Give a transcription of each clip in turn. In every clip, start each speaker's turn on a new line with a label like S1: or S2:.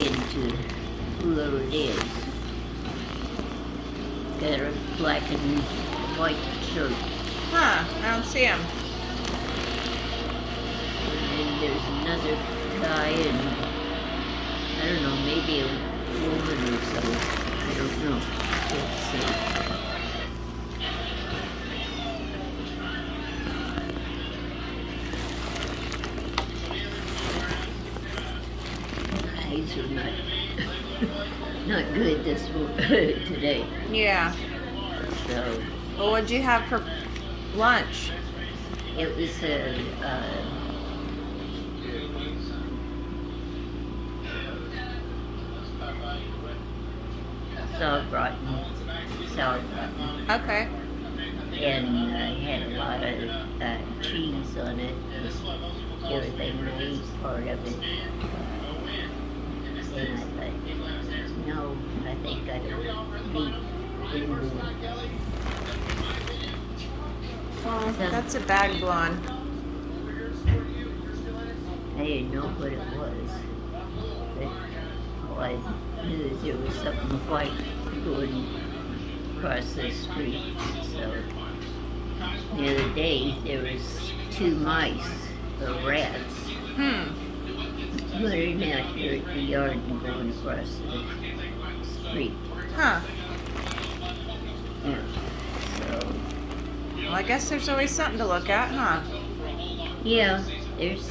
S1: into whoever it is. Got a black and white shirt.
S2: Huh, I don't see him.
S1: And then there's another guy, and I don't know, maybe a woman or so. I don't know. Can't see. Eyes are not good today.
S2: Yeah.
S1: So
S2: Well, what'd you have for lunch?
S1: it was a salad rotten,
S2: Okay.
S1: and had a lot of cheese on it. Everything I ate part of it. And I thought, no, I think I don't need anymore.
S2: Well, that's a bag blonde.
S1: I didn't know what it was, but all I knew is there was something white going across the street. So the other day there was 2 mice or rats running out here at the yard and going across the street.
S2: Huh.
S1: Yeah. So
S2: Well, I guess there's always something to look at, huh?
S1: yeah, there's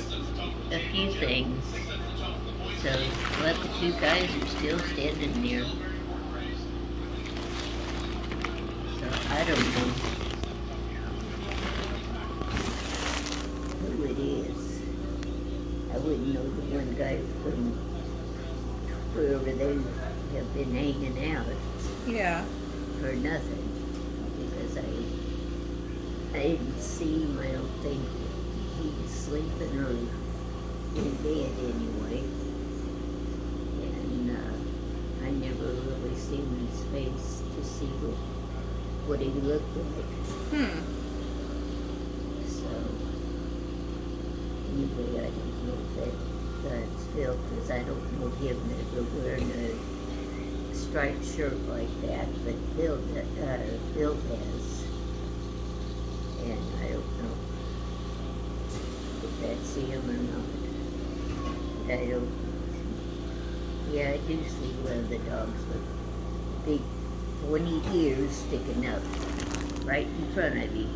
S1: a few things. So, but the 2 guys are still standing there. So I don't know who it is. I wouldn't know the one guy from wherever they have been hanging out
S2: Yeah.
S1: for nothing. Because I didn't see him, I don't think he was sleeping or in bed anyway. And I never really seen his face to see what he looked like. So anyway, I don't know if that's Phil, because I don't know him ever wearing a striped shirt like that, but Phil has. And I don't know if that's him or not. I don't. Yeah, I do see one of the dogs with big pointy ears sticking up right in front of you.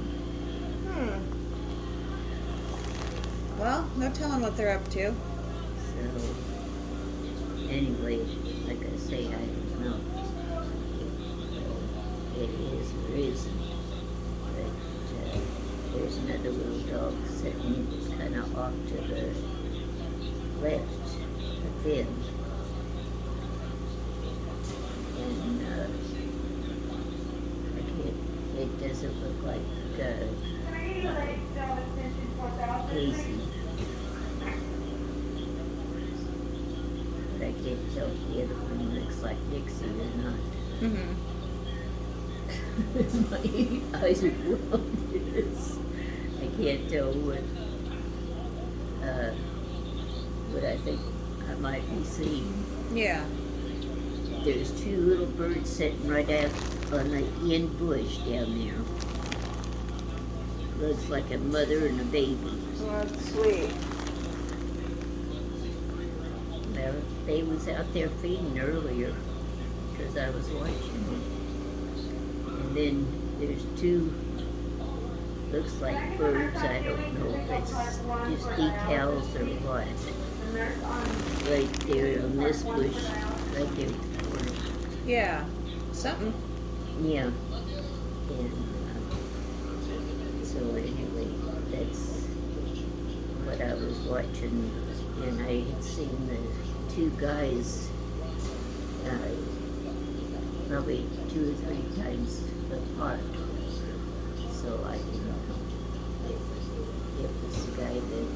S2: Well, no telling what they're up to.
S1: So, anyway, like I say, I don't know if it is or isn't. But there's another little dog sitting kind of off to the left of them. And it doesn't look like Casey. But I can't tell if the other one looks like Dixie or not. My eyes are rounded. I can't tell what I think I might be seeing.
S2: Yeah.
S1: There's 2 little birds sitting right out on the end bush down there. Looks like a mother and a baby.
S2: Well, that's sweet.
S1: Well, they was out there feeding earlier because I was watching them. And then there's 2, looks like birds. I don't know if it's just decals or what. Right there on this bush, right there.
S2: Yeah. Something.
S1: Yeah. And so anyway, that's what I was watching, and I had seen the 2 guys probably 2 or 3 times apart. So I didn't know if it was the guy that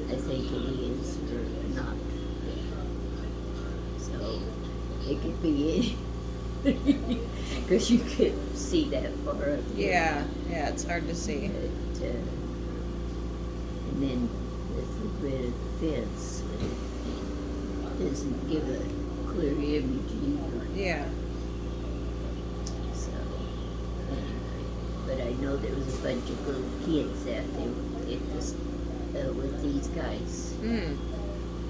S1: I think it is or not. So it could be any, because you can't see that far up here.
S2: Yeah, it's hard to see.
S1: But, and then with the red fence, doesn't give a clear image either.
S2: Yeah.
S1: So, but I know there was a bunch of little kids out there at this, with these guys
S2: Mm.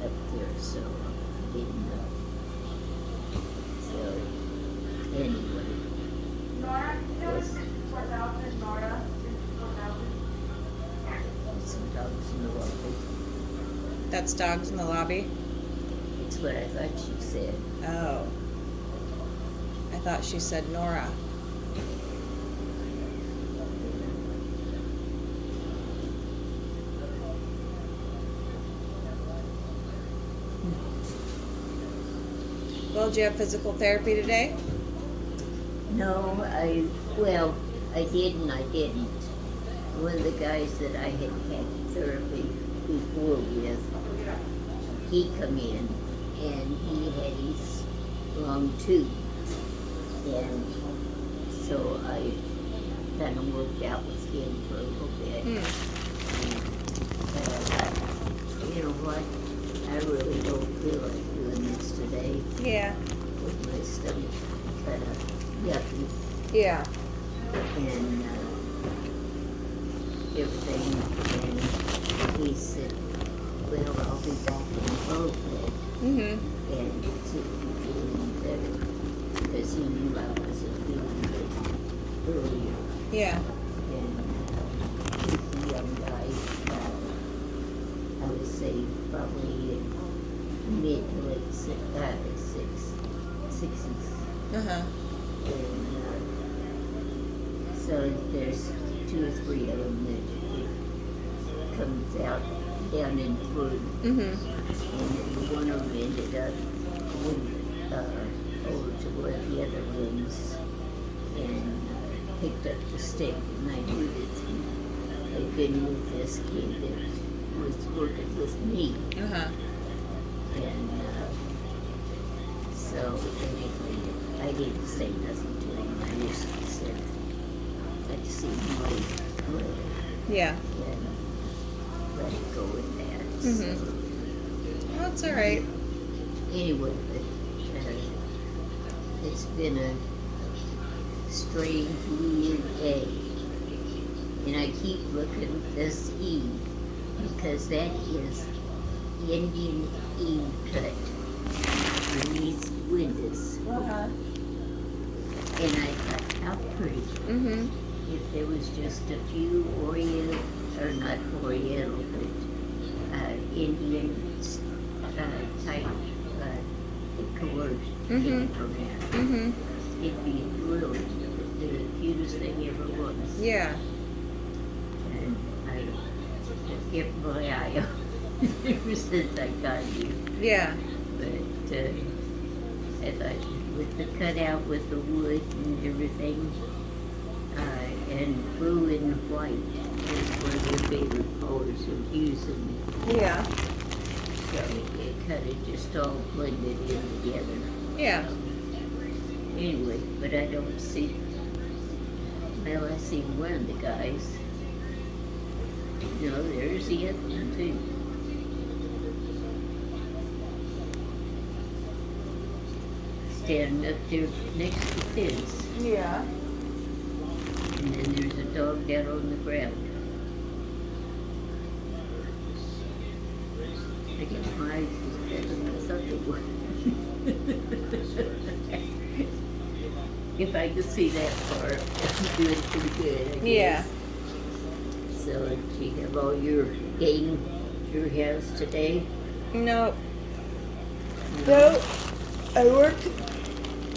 S1: up there, so I didn't know. So, anyway.
S3: Nora,
S1: Yes.
S3: 4,000, Nora, 4,000.
S1: Some dogs in the lobby.
S2: That's dogs in the lobby?
S1: It's what I thought she said.
S2: Oh. I thought she said Nora. Well, did you have physical therapy today?
S1: No, I did and I didn't. One of the guys that I had therapy before with, he come in and he had his long tooth. And so I kind of worked out with him for a little bit. You know what? I really don't feel like doing this today
S2: Yeah.
S1: with my stomach kind of yucky
S2: Yeah.
S1: and everything. And he said, well, I'll be back in a little bit
S2: Mm-hmm.
S1: and see if you're feeling better. Because he knew I wasn't feeling good earlier.
S2: Yeah.
S1: And he's a young guy. I would say probably mid to late 60s.
S2: Uh-huh.
S1: And so there's 2 or 3 of them that it comes out down in through.
S2: Mm-hmm.
S1: And one of them ended up over to one of the other rooms and picked up the stick. And I knew that they'd been with this kid that was working with me.
S2: Uh-huh.
S1: And so anyway, I didn't say nothing to him. I just said, I'd see him later
S2: Yeah.
S1: and let it go with that.
S2: Mhm.
S1: So,
S2: Well, it's all right.
S1: anyway, but, it's been a strange, weird day. And I keep looking at this Eve because that is Indian Eve cut in these windows.
S2: Uh-huh.
S1: And I thought, how pretty.
S2: Mm-hmm.
S1: If there was just a few Oriental, or not Oriental, but Indian type colors
S2: Mhm.
S1: from that,
S2: Mm-hmm.
S1: it'd be brilliant. The cutest thing ever was.
S2: Yeah.
S1: And I kept my eye on ever since I got here.
S2: Yeah.
S1: But I thought with the cutout with the wood and everything, and blue and white is one of their favorite colors of using.
S2: Yeah.
S1: So it kind of just all blended in together.
S2: Yeah.
S1: Anyway, but I don't see, well, I see one of the guys. No, there's the other one too. Standing up there next to the fence.
S2: Yeah.
S1: And then there's a dog down on the ground. I guess my eyes was better than I thought they were. If I could see that far, I'm doing pretty good, I guess.
S2: Yeah.
S1: So, do you have all your game at your house today?
S2: No. No.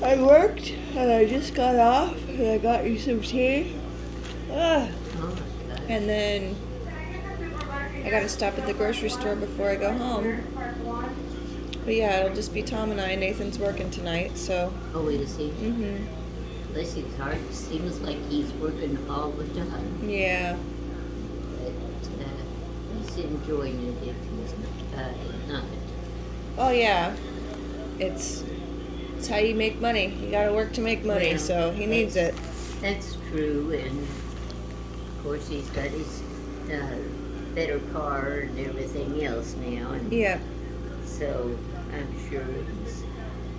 S2: I worked and I just got off and I got you some tea. Ah.
S1: Oh my God.
S2: And then I gotta stop at the grocery store before I go home. But yeah, it'll just be Tom and I. Nathan's working tonight, so.
S1: Oh, wait a second.
S2: Mhm.
S1: Bless his heart, it seems like he's working all the time.
S2: Yeah.
S1: But he's enjoying it if he's not.
S2: Oh yeah. It's how you make money. You gotta work to make money,
S1: Well,
S2: so he needs it.
S1: That's true, and of course he's got his better car and everything else now, and
S2: Yeah.
S1: so I'm sure he's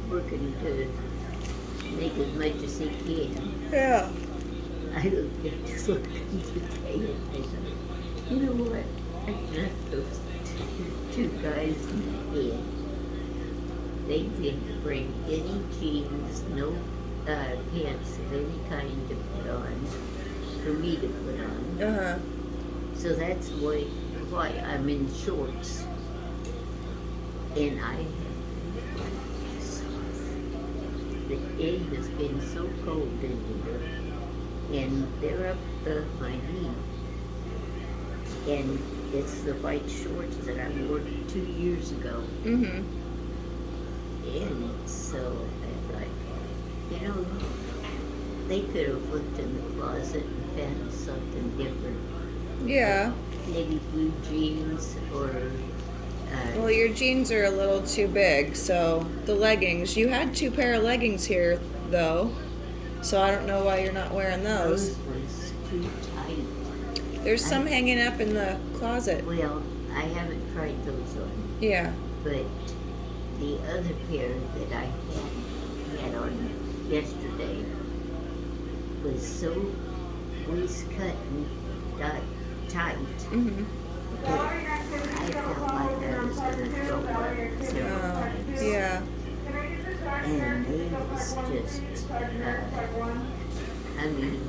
S1: working to make as much as he can.
S2: Yeah.
S1: I looked at this looking today and I thought, you know what? I knocked those two guys in the head. They didn't bring any jeans, no pants of any kind to put on, for me to put on.
S2: Uh-huh.
S1: So that's why I'm in shorts. And I have it has been so cold in here. And they're up to my knee. And it's the white shorts that I wore 2 years ago.
S2: Mm-hmm.
S1: And so I thought, you know, they could have looked in the closet and found something different.
S2: Yeah.
S1: Maybe blue jeans or.
S2: Well, your jeans are a little too big, so the leggings. You had 2 pair of leggings here, though, so I don't know why you're not wearing those.
S1: Was too tight.
S2: There's some hanging up in the closet.
S1: Well, I haven't tried those on,
S2: Yeah.
S1: but the other pair that I had on yesterday was so waistcut and tight.
S2: Mm-hmm.
S1: I felt like I was going to throw up several times.
S2: Yeah.
S1: And it was just, I mean,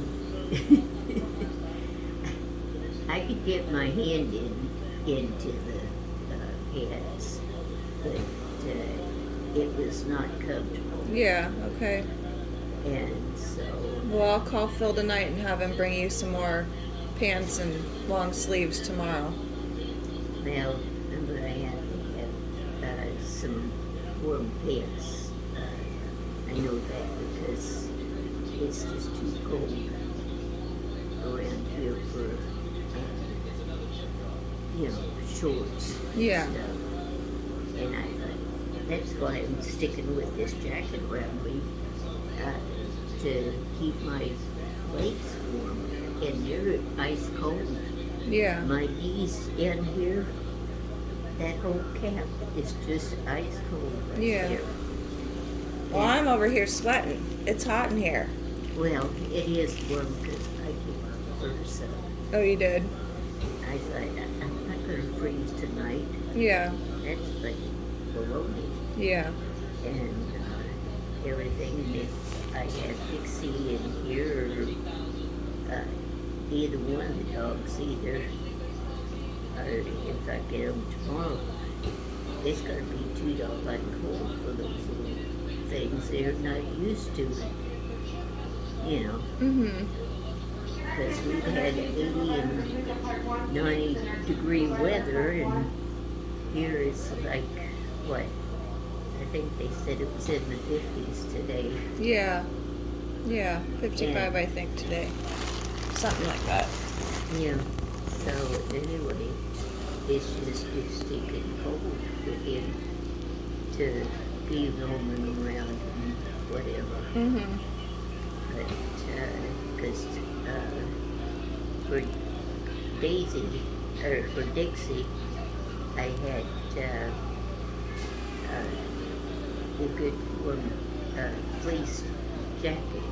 S1: I could get my hand into the pants, but it was not comfortable.
S2: Yeah, okay.
S1: And so,
S2: Well, I'll call Phil tonight and have him bring you some more pants and long sleeves tomorrow.
S1: well, I'm going to have to have some warm pants. I know that because it's just too cold around here for, shorts
S2: Yeah.
S1: and stuff. And I thought, that's why I'm sticking with this jacket around me, to keep my legs warm. And they're ice cold.
S2: Yeah.
S1: My knees in here, that whole cap is just ice cold right
S2: Yeah.
S1: there.
S2: Well, I'm over here sweating. It's hot in here.
S1: Well, it is warm because I came out first, so
S2: Oh, you did?
S1: I thought, I'm not going to freeze tonight.
S2: Yeah.
S1: That's like below me.
S2: Yeah.
S1: And everything. And if I had Dixie in here, or either one of the dogs, either, or if I get them tomorrow, it's going to be too doggone cold for those little things. They're not used to it,
S2: Mm-hmm.
S1: because we've had 80 and 90 degree weather, and here it's like, what? I think they said it was in the 50s today.
S2: Yeah. Yeah. 55, I think, today. Something like that.
S1: Yeah. So anyway, it's just too stinking cold for him to be roaming around and whatever.
S2: Mm-hmm.
S1: But because for Daisy or for Dixie, I had a good warm fleece jacket,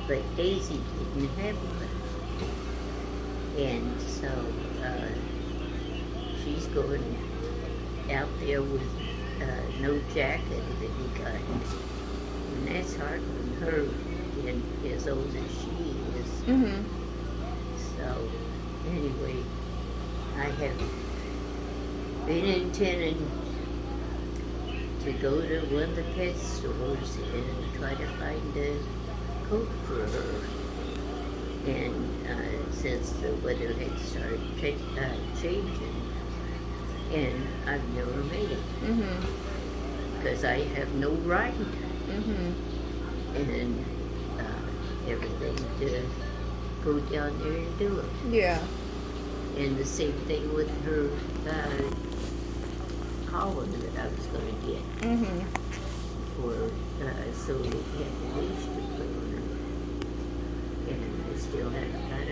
S1: but Daisy didn't have one, and so she's going out there with no jacket of any kind, and that's hard on her being as old as she is.
S2: Mm-hmm.
S1: So anyway, I have been intending to go to one of the pet stores and try to find a coat for her. And since the weather had started changing, and I've never made it
S2: Mm-hmm.
S1: because I have no right
S2: Mm-hmm.
S1: and everything to go down there and do it.
S2: Yeah.
S1: And the same thing with her collar that I was going to get
S2: Mm-hmm.
S1: for so we had the leash to put on her. And I still haven't got a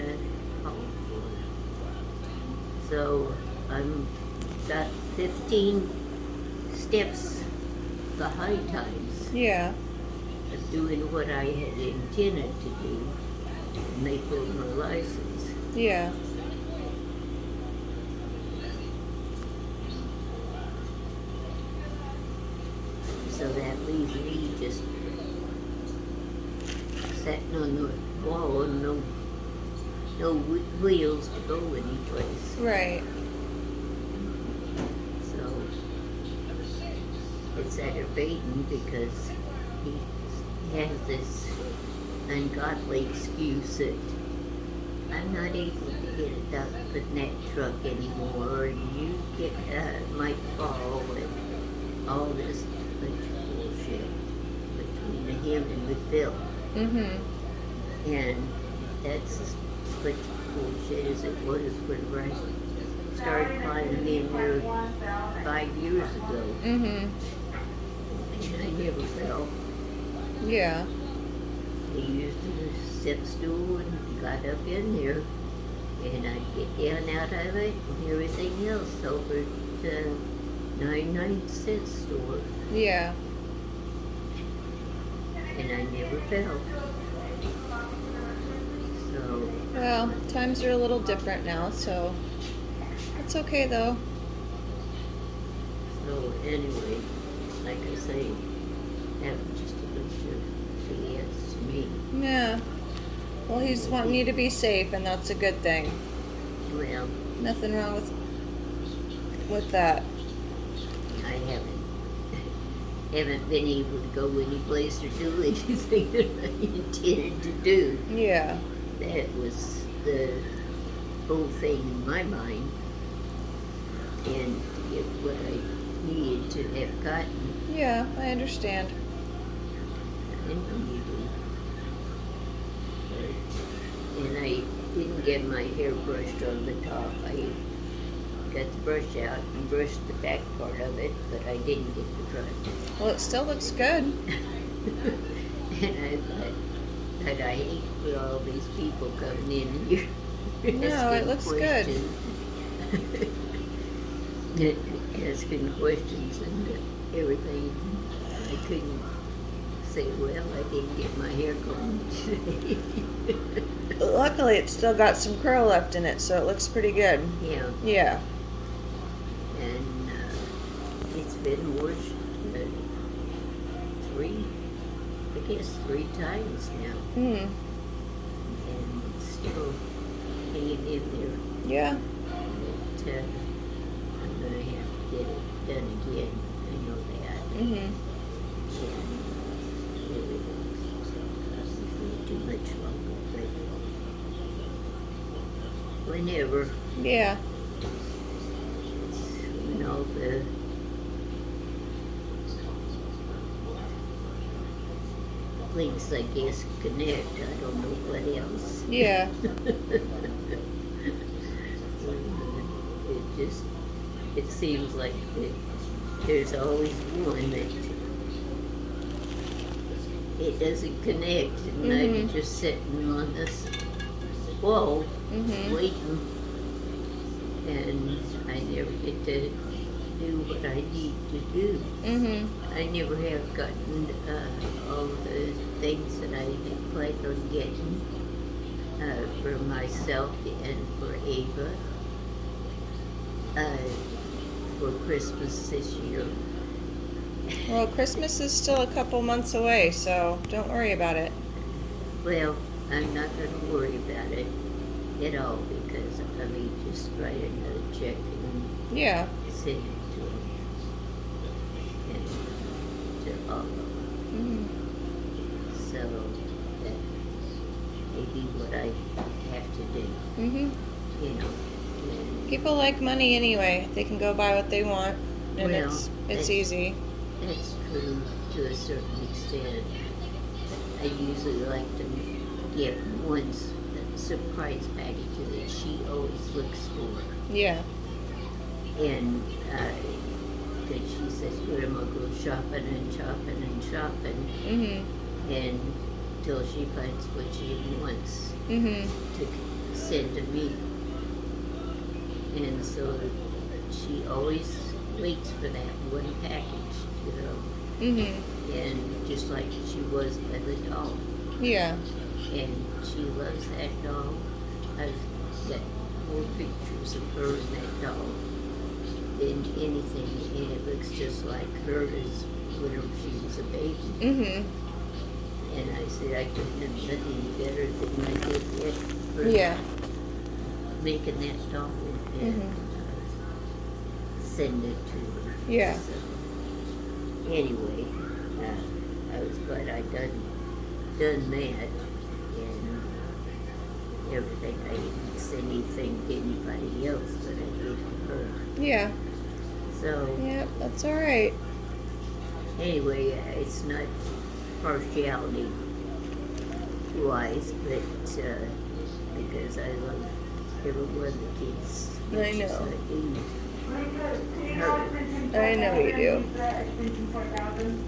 S1: collar for her. So I'm got 15 steps behind times
S2: Yeah.
S1: of doing what I had intended to do when they pulled my license.
S2: Yeah.
S1: So that leaves me just sitting on the wall and no wheels to go anyplace.
S2: Right.
S1: So it's aggravating because he has this ungodly excuse that I'm not able to get it up in that truck anymore, and you might fall, and all this bunch of bullshit between him and with Phil.
S2: Mm-hmm.
S1: And that's as much bullshit as it was whenever I started climbing in there 5 years ago.
S2: Mm-hmm.
S1: And I never fell.
S2: Yeah.
S1: He used a step stool and got up in there, and I'd get down out of it and everything else over at the 99-cent store,
S2: Yeah.
S1: and I never fell. So,
S2: Well, times are a little different now, so it's okay though.
S1: so anyway, like I say, that was just a bunch of BS to me.
S2: Yeah. Well, he's wanting you to be safe, and that's a good thing.
S1: Well,
S2: Nothing wrong with that.
S1: I haven't been able to go any place or do anything that I intended to do.
S2: Yeah.
S1: That was the whole thing in my mind. And to get what I needed to have gotten,
S2: Yeah, I understand.
S1: I know you do. And I didn't get my hair brushed on the top. I got the brush out and brushed the back part of it, but I didn't get the front.
S2: Well, it still looks good.
S1: And I thought that I hate for all these people coming in here
S2: No, it
S1: asking
S2: looks good.
S1: questions. Asking questions and everything. I couldn't say, well, I didn't get my hair combed today.
S2: Luckily, it's still got some curl left in it, so it looks pretty good.
S1: Yeah,
S2: Yeah.
S1: and it's been washed three times now,
S2: Hmm.
S1: and it's still hanging in there.
S2: Yeah.
S1: But I'm gonna have to get it done again. I know that.
S2: Mhm.
S1: And it won't be too much longer, but whenever,
S2: Yeah.
S1: when all the links, I guess, connect, I don't know what else.
S2: Yeah.
S1: It seems like there's always one that it doesn't connect, and I'm
S2: Mhm.
S1: just sitting on this wall
S2: Mhm.
S1: waiting, and I never get to do what I need to do.
S2: Mhm.
S1: I never have gotten all the things that I had planned on getting for myself and for Ava for Christmas this year.
S2: Well, Christmas is still a couple months away, so don't worry about it.
S1: Well, I'm not going to worry about it at all because I may just write another check and
S2: Yeah.
S1: send it to them and to all of them.
S2: Mhm.
S1: So that may be what I have to do,
S2: Mhm.
S1: you know. And
S2: People like money anyway. They can go buy what they want, and
S1: Well,
S2: it's
S1: that's-
S2: easy.
S1: that's true to a certain extent. I usually like to get one surprise package that she always looks for.
S2: Yeah.
S1: And because she says, Grandma goes shopping and shopping and shopping,
S2: Mhm.
S1: and till she finds what she wants
S2: Mhm.
S1: to send to me. And so she always waits for that one package, you know.
S2: Mhm.
S1: And just like she was by the doll.
S2: Yeah.
S1: And she loves that doll. I've got more pictures of her and that doll than anything, and it looks just like her as when she was a baby.
S2: Mhm.
S1: And I said I couldn't have done any better than I did it for
S2: Yeah.
S1: making that doll and
S2: Mhm.
S1: send it to her.
S2: Yeah.
S1: So, anyway, I was glad I done that and everything. I didn't say anything to anybody else, but I did to her.
S2: Yeah.
S1: So
S2: Yep, that's all right.
S1: anyway, it's not partiality wise, but because I love every one of the kids.
S2: I
S1: much as
S2: know.
S1: I do her.
S2: I know you do.
S3: Extension 4000.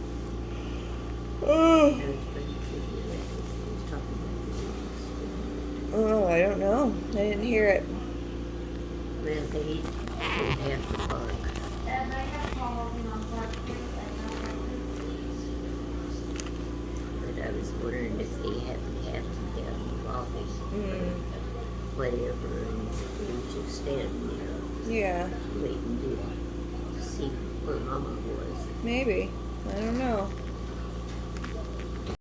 S1: I
S2: Oh.
S1: was trying to figure that if they were talking about the
S2: Oh, I don't know. I didn't hear it.
S1: well, they don't have to park.
S3: And I have following on Park Street
S1: But I was wondering if they happen to have them down in the lobby
S2: Mm.
S1: or whatever, and they were just standing there
S2: Yeah.
S1: waiting to see where Mama was.
S2: Maybe. I don't know.